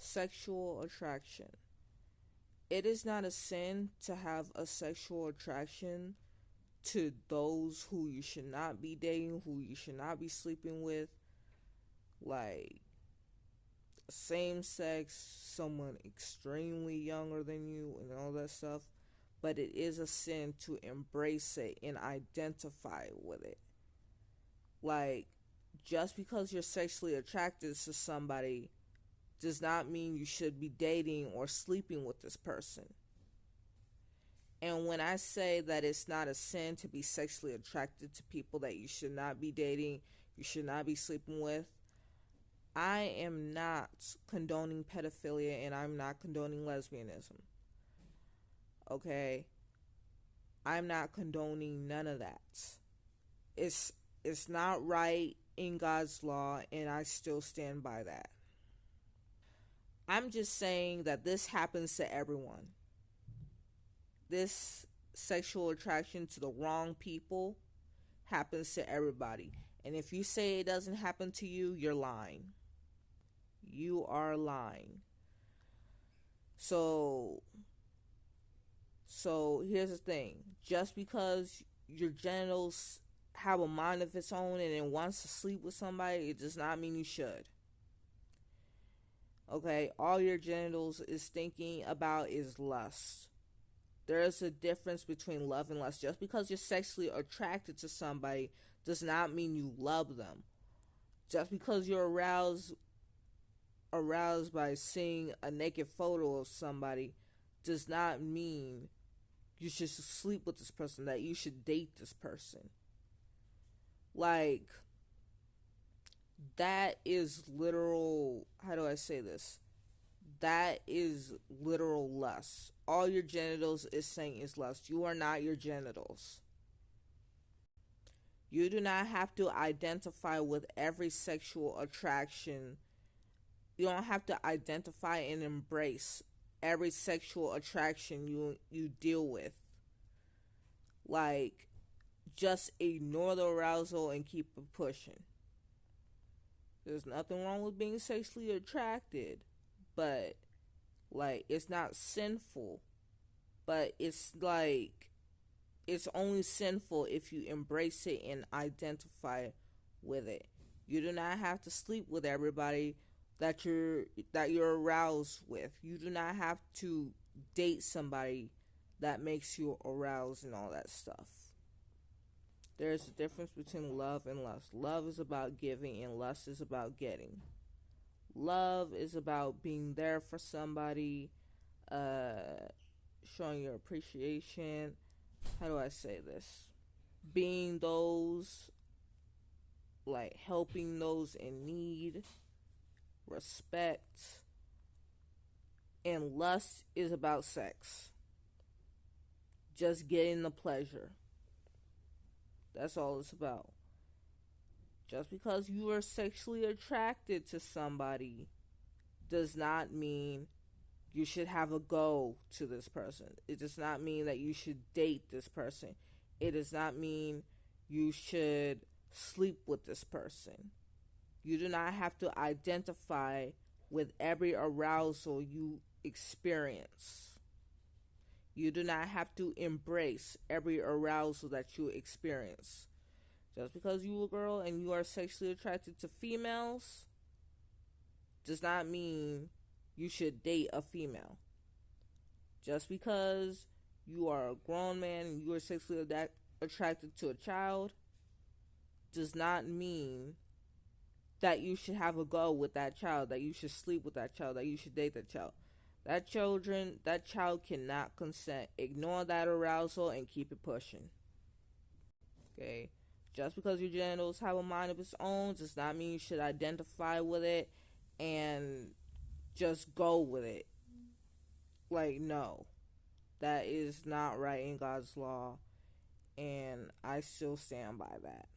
Sexual attraction. It is not a sin to have a sexual attraction to those who you should not be dating, who you should not be sleeping with, like same sex, someone extremely younger than you, and all that stuff. But it is a sin to embrace it and identify with it. Like, just because you're sexually attracted to somebody does not mean you should be dating or sleeping with this person. And when I say that it's not a sin to be sexually attracted to people that you should not be dating, you should not be sleeping with, I am not condoning pedophilia and I'm not condoning lesbianism. Okay? I'm not condoning none of that. It's it's not right in God's law, and I still stand by that. I'm just saying that this happens to everyone. This sexual attraction to the wrong people happens to everybody. And if you say it doesn't happen to you, you're lying. You are lying. So so here's the thing. Just because your genitals have a mind of its own and it wants to sleep with somebody, it does not mean you should. Okay, all your genitals is thinking about is lust. There is a difference between love and lust. Just because you're sexually attracted to somebody does not mean you love them. Just because you're aroused by seeing a naked photo of somebody does not mean you should sleep with this person, that you should date this person. Like, that is literal, how do I say this? That is literal lust. All your genitals is saying is lust. You are not your genitals. You do not have to identify with every sexual attraction. You don't have to identify and embrace every sexual attraction you deal with. Like, just ignore the arousal and keep it pushing. There's nothing wrong with being sexually attracted, but like, it's not sinful. But it's like, it's only sinful if you embrace it and identify with it. You do not have to sleep with everybody that you're aroused with. You do not have to date somebody that makes you aroused and all that stuff. There's a difference between love and lust. Love is about giving and lust is about getting. Love is about being there for somebody, showing your appreciation. How do I say this? Being those, like helping those in need, respect. And lust is about sex. Just getting the pleasure. That's all it's about. Just because you are sexually attracted to somebody does not mean you should have a go to this person. It does not mean that you should date this person. It does not mean you should sleep with this person. You do not have to identify with every arousal you experience. You do not have to embrace every arousal that you experience. Just because you're a girl and you are sexually attracted to females does not mean you should date a female. Just because you are a grown man and you are sexually attracted to a child does not mean that you should have a go with that child, that you should sleep with that child, that you should date that child. That child cannot consent. Ignore that arousal and keep it pushing. Okay? Just because your genitals have a mind of its own does not mean you should identify with it and just go with it. Like, no. That is not right in God's law, and I still stand by that.